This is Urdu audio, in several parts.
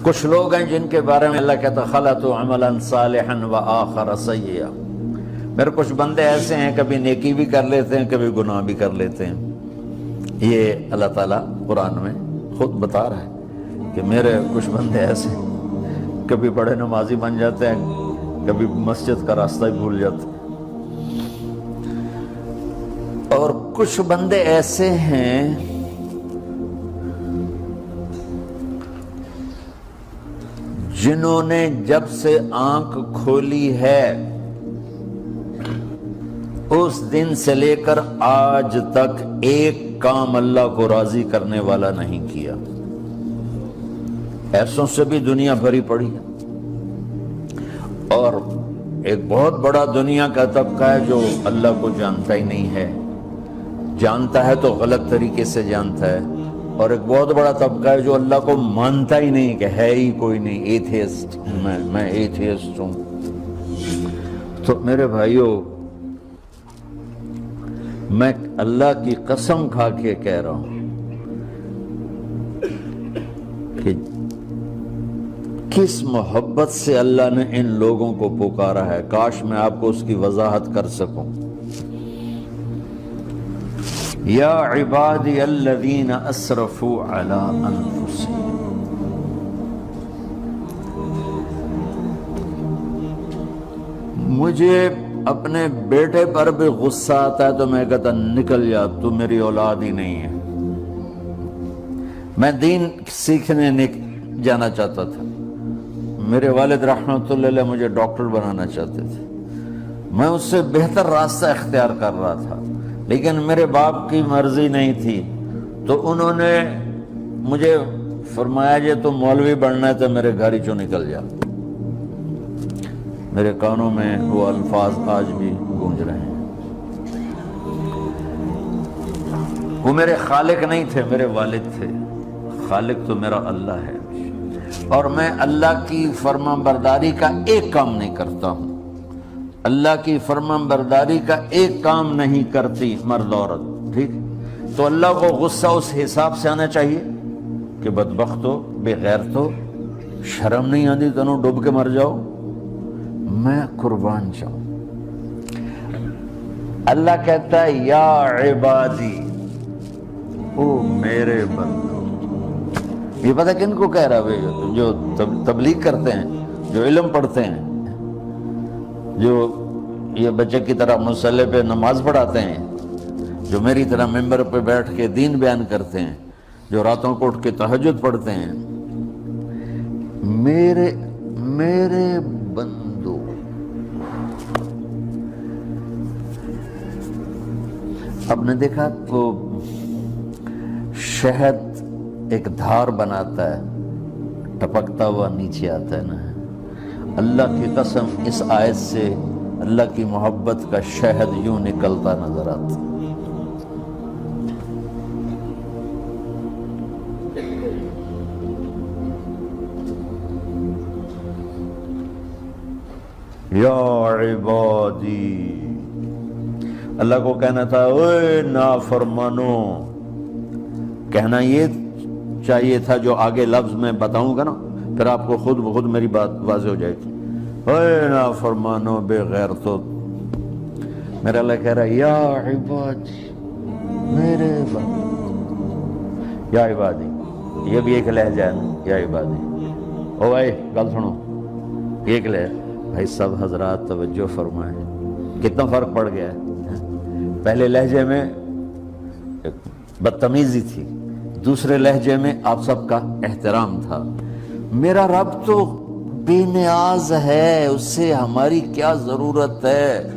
کچھ لوگ ہیں جن کے بارے میں اللہ کہتا خلطوا عملا صالحا وآخر سیئا، میرے کچھ بندے ایسے ہیں کبھی نیکی بھی کر لیتے ہیں کبھی گناہ بھی کر لیتے ہیں۔ یہ اللہ تعالیٰ قرآن میں خود بتا رہا ہے کہ میرے کچھ بندے ایسے ہیں، کبھی بڑے نمازی بن جاتے ہیں کبھی مسجد کا راستہ ہی بھول جاتے ہیں، اور کچھ بندے ایسے ہیں جنہوں نے جب سے آنکھ کھولی ہے اس دن سے لے کر آج تک ایک کام اللہ کو راضی کرنے والا نہیں کیا۔ ایسوں سے بھی دنیا بھری پڑی ہے، اور ایک بہت بڑا دنیا کا طبقہ ہے جو اللہ کو جانتا ہی نہیں ہے، جانتا ہے تو غلط طریقے سے جانتا ہے، اور ایک بہت بڑا طبقہ ہے جو اللہ کو مانتا ہی نہیں کہ ہے ہی کوئی نہیں، ایتھیسٹ، میں ایتھیسٹ ہوں۔ تو میرے بھائیوں، میں اللہ کی قسم کھا کے کہہ رہا ہوں کہ کس محبت سے اللہ نے ان لوگوں کو پکارا ہے، کاش میں آپ کو اس کی وضاحت کر سکوں۔ یا عبادی الذین اسرفوا علی انفسہم، مجھے اپنے بیٹے پر بھی غصہ آتا ہے تو میں کہتا نکل جا، تو میری اولاد ہی نہیں ہے۔ میں دین سیکھنے جانا چاہتا تھا، میرے والد رحمۃ اللہ علیہ مجھے ڈاکٹر بنانا چاہتے تھے، میں اس سے بہتر راستہ اختیار کر رہا تھا، لیکن میرے باپ کی مرضی نہیں تھی، تو انہوں نے مجھے فرمایا جی تم مولوی بننا ہے تو میرے گھر ہی چوں نکل جا۔ میرے کانوں میں وہ الفاظ آج بھی گونج رہے ہیں۔ وہ میرے خالق نہیں تھے، میرے والد تھے، خالق تو میرا اللہ ہے، اور میں اللہ کی فرما برداری کا ایک کام نہیں کرتا ہوں، اللہ کی فرما برداری کا ایک کام نہیں کرتی مرد عورت، ٹھیک؟ تو اللہ کو غصہ اس حساب سے آنا چاہیے کہ بدبخت ہو، بے غیرت ہو، شرم نہیں آتی تنوں ڈوب کے مر جاؤ۔ میں قربان جاؤں، اللہ کہتا ہے یا عبادی، او میرے بندو۔ یہ پتہ کن کو کہہ رہا ہے؟ جو تبلیغ کرتے ہیں، جو علم پڑھتے ہیں، جو یہ بچے کی طرح مصلی پہ نماز پڑھاتے ہیں، جو میری طرح ممبر پہ بیٹھ کے دین بیان کرتے ہیں، جو راتوں کو اٹھ کے تہجد پڑھتے ہیں۔ میرے بندو، آپ نے دیکھا وہ شہد ایک دھار بناتا ہے، ٹپکتا ہوا نیچے آتا ہے نا۔ اللہ کی قسم اس آیت سے اللہ کی محبت کا شہد یوں نکلتا نظر آتا۔ یا عبادی، اللہ کو کہنا تھا اوے نافرمانو، کہنا یہ چاہیے تھا جو آگے لفظ میں بتاؤں گا نا، پھر آپ کو خود بخود میری بات واضح ہو جائے گی۔ اوے نافرمانو، بے غیرتو، میرا اللہ کہہ رہا ہے یا عبادی، میرے بندے، یا عبادی، یہ بھی ایک لہجہ ہے نا، یا عبادی۔ او بھائی گل سنو، ایک لہجہ بھائی، سب حضرات توجہ فرمائیں، کتنا فرق پڑ گیا ہے۔ پہلے لہجے میں بدتمیزی تھی، دوسرے لہجے میں آپ سب کا احترام تھا۔ میرا رب تو بے نیاز ہے، اس سے ہماری کیا ضرورت ہے؟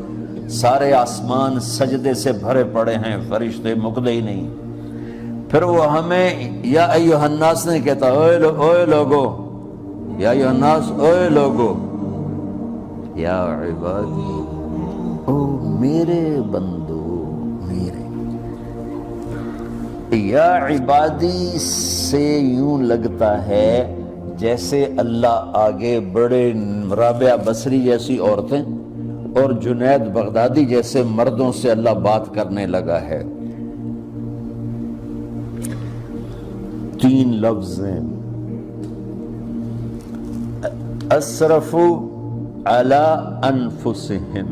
سارے آسمان سجدے سے بھرے پڑے ہیں، فرشتے مکدے ہی نہیں۔ پھر وہ ہمیں یا ایھا الناس نہیں کہتا، اوے لوگو، یا ایھا الناس، اوے لوگو، یا عبادی، او میرے بندو، میرے یا عبادی سے یوں لگتا ہے جیسے اللہ آگے بڑے رابعہ بصری جیسی عورتیں اور جنید بغدادی جیسے مردوں سے اللہ بات کرنے لگا ہے۔ 3 لفظ ہیں، اسرفوا علی انفسہم،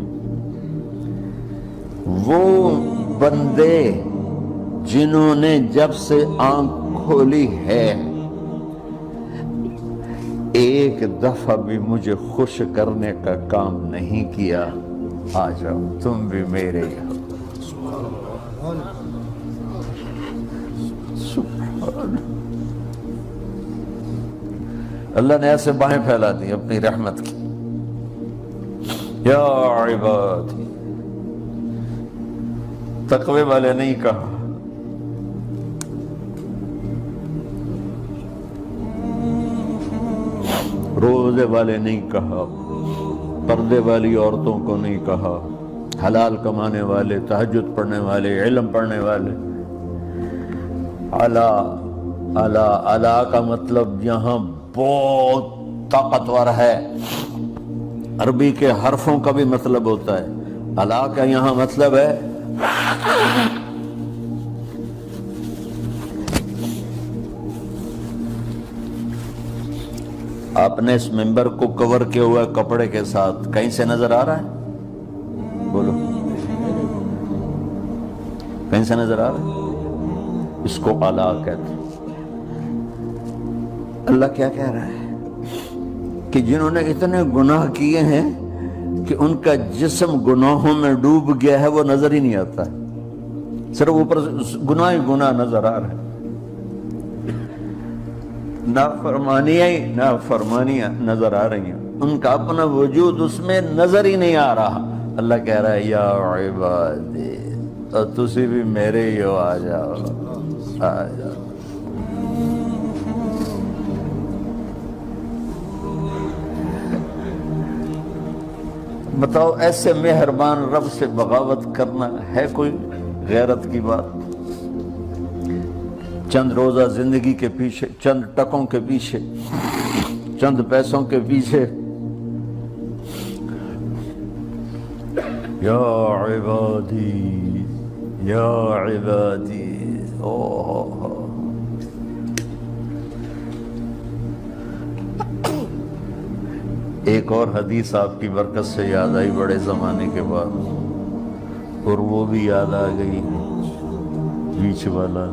وہ بندے جنہوں نے جب سے آنکھ کھولی ہے ایک دفعہ بھی مجھے خوش کرنے کا کام نہیں کیا، آ جاؤ تم بھی میرے ہو۔ سبحان اللہ نے ایسے باہیں پھیلا دی اپنی رحمت کی، یا عبادی، تقوی والے نہیں کہا، روزے والے نہیں کہا، پردے والی عورتوں کو نہیں کہا، حلال کمانے والے، تہجد پڑھنے والے، علم پڑھنے والے۔ علا علا علا کا مطلب یہاں بہت طاقتور ہے، عربی کے حرفوں کا بھی مطلب ہوتا ہے۔ علا کا یہاں مطلب ہے آپ نے اس ممبر کو کور کیا ہوا ہے کپڑے کے ساتھ، کہیں سے نظر آ رہا ہے؟ بولو، کہیں سے نظر آ رہا ہے؟ اس کو اعلیٰ کہتے ہیں۔ اللہ کیا کہہ رہا ہے کہ جنہوں نے اتنے گناہ کیے ہیں کہ ان کا جسم گناہوں میں ڈوب گیا ہے، وہ نظر ہی نہیں آتا ہے، صرف اوپر گناہ ہی گناہ نظر آ رہا ہے، نافرمانیاں نظر آ رہی ہیں، ان کا اپنا وجود اس میں نظر ہی نہیں آ رہا۔ اللہ کہہ رہا ہے یا عبادی، اور تسی بھی میرے ہی ہو، آ جاؤ آ جاؤ۔ بتاؤ ایسے مہربان رب سے بغاوت کرنا ہے کوئی غیرت کی بات؟ چند روزہ زندگی کے پیچھے، چند ٹکوں کے پیچھے، چند پیسوں کے پیچھے، یا عبادی یا عبادی، ایک اور حدیث آپ کی برکت سے یاد آئی بڑے زمانے کے بعد، اور وہ بھی یاد آ گئی، بیچ والا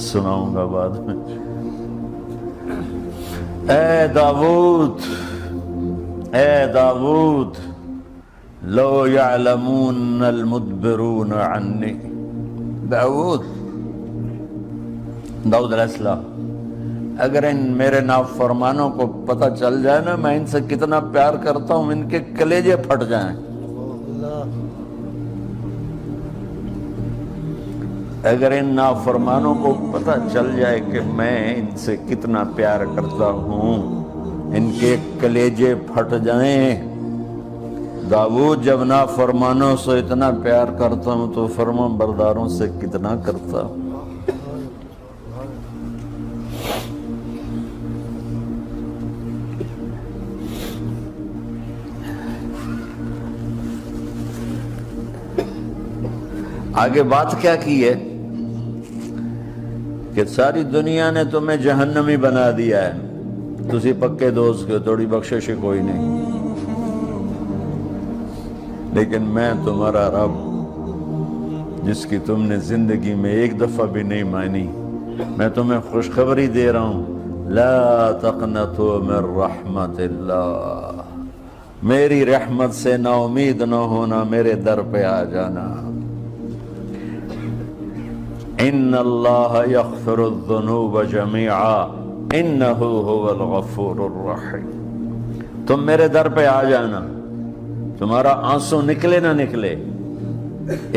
سناؤں گا بعد میں۔ اے داؤد، اے داؤد، لو یعلمون المدبرون عنی، داؤد علیہ السلام، اگر ان میرے نافرمانوں کو پتہ چل جائے نا میں ان سے کتنا پیار کرتا ہوں، ان کے کلیجے پھٹ جائیں۔ اگر ان نافرمانوں کو پتہ چل جائے کہ میں ان سے کتنا پیار کرتا ہوں، ان کے کلیجے پھٹ جائیں۔ داؤد جب نافرمانوں سے اتنا پیار کرتا ہوں تو فرما برداروں سے کتنا کرتا ہوں۔ آگے بات کیا کی ہے کہ ساری دنیا نے تمہیں جہنمی بنا دیا ہے، تسی پکے دوست کے، تھوڑی بخشش کوئی نہیں، لیکن میں تمہارا رب جس کی تم نے زندگی میں ایک دفعہ بھی نہیں مانی، میں تمہیں خوشخبری دے رہا ہوں، لا تقنطوا من رحمت اللہ، میری رحمت سے نا امید نہ ہونا، میرے در پہ آ جانا۔ ان اللہ یغفر الذنوب جميعا انہ هو الغفور الرحیم، تم میرے در پہ آ جانا، تمہارا آنسو نکلے نہ نکلے،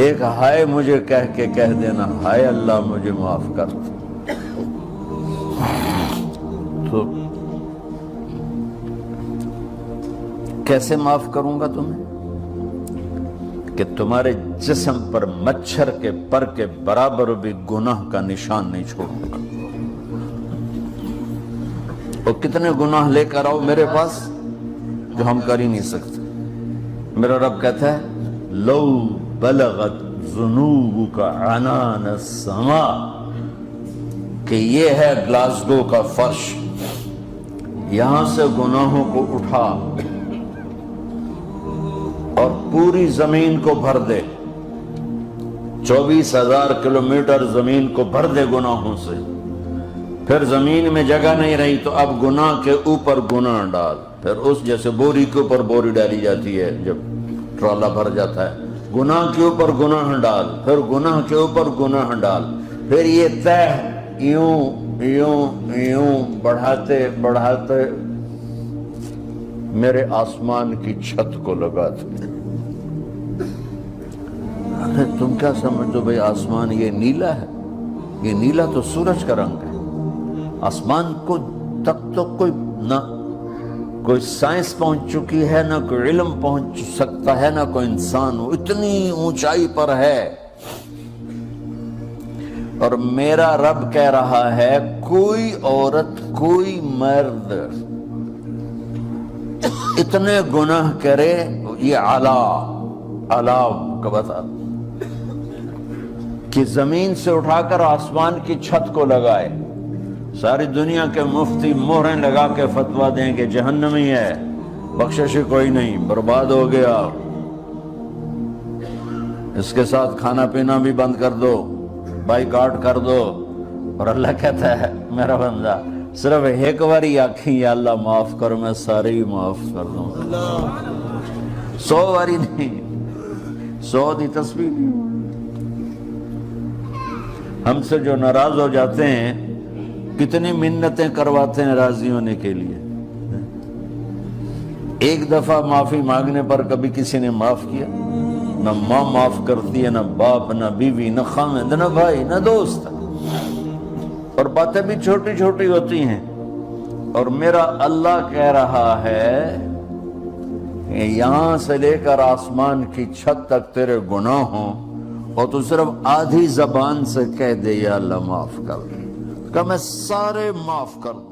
ایک ہائے مجھے کہہ کے کہہ دینا، ہائے اللہ مجھے معاف کر، تو کیسے معاف کروں گا تمہیں کہ تمہارے جسم پر مچھر کے پر کے برابر بھی گناہ کا نشان نہیں چھوڑوں گا۔ اور کتنے گناہ لے کر آؤ میرے پاس جو ہم کر ہی نہیں سکتے۔ میرا رب کہتا ہے لو بلغت ذنوبک عنان السماء، کہ یہ ہے گلاسگو کا فرش، یہاں سے گناہوں کو اٹھا اور پوری زمین کو بھر دے، 24,000 کلومیٹر زمین کو بھر دے گناہوں سے۔ پھر زمین میں جگہ نہیں رہی تو اب گناہ کے اوپر گناہ ڈال، پھر اس جیسے بوری کے اوپر بوری ڈالی جاتی ہے جب ٹرالا بھر جاتا ہے، گناہ کے اوپر گناہ ڈال، پھر گناہ کے اوپر گناہ ڈال، پھر یہ تہ یوں یوں یوں بڑھاتے بڑھاتے میرے آسمان کی چھت کو لگا دے۔ تم کیا سمجھو بھئی آسمان یہ نیلا ہے؟ یہ نیلا تو سورج کا رنگ ہے۔ آسمان کو تک تو کوئی سائنس پہنچ چکی ہے، نہ کوئی علم پہنچ سکتا ہے، نہ کوئی انسان، وہ اتنی اونچائی پر ہے۔ اور میرا رب کہہ رہا ہے کوئی عورت کوئی مرد اتنے گناہ کرے، یہ اعلیٰ کا بتا کہ زمین سے اٹھا کر آسمان کی چھت کو لگائے، ساری دنیا کے مفتی مہریں لگا کے فتویٰ دیں کہ جہنمی ہے، بخشش کوئی نہیں، برباد ہو گیا، اس کے ساتھ کھانا پینا بھی بند کر دو، بائیکاٹ کر دو۔ اور اللہ کہتا ہے میرا بندہ صرف ایک باری آکھیں یا اللہ معاف کر، میں سارے ہی معاف کر دوں، 100 باری نہیں، 100 دی تسبیح نہیں۔ ہم سے جو ناراض ہو جاتے ہیں کتنی منتیں کرواتے ہیں راضی ہونے کے لیے، ایک دفعہ معافی مانگنے پر کبھی کسی نے معاف کیا؟ نہ ماں معاف کرتی ہے، نہ باپ، نہ بیوی، نہ خامد، نہ بھائی، نہ دوست، اور باتیں بھی چھوٹی چھوٹی ہوتی ہیں۔ اور میرا اللہ کہہ رہا ہے کہ یہاں سے لے کر آسمان کی چھت تک تیرے گناہ ہوں، اور تو صرف آدھی زبان سے کہہ دے یا اللہ معاف کر، کہ میں سارے معاف کر دوں۔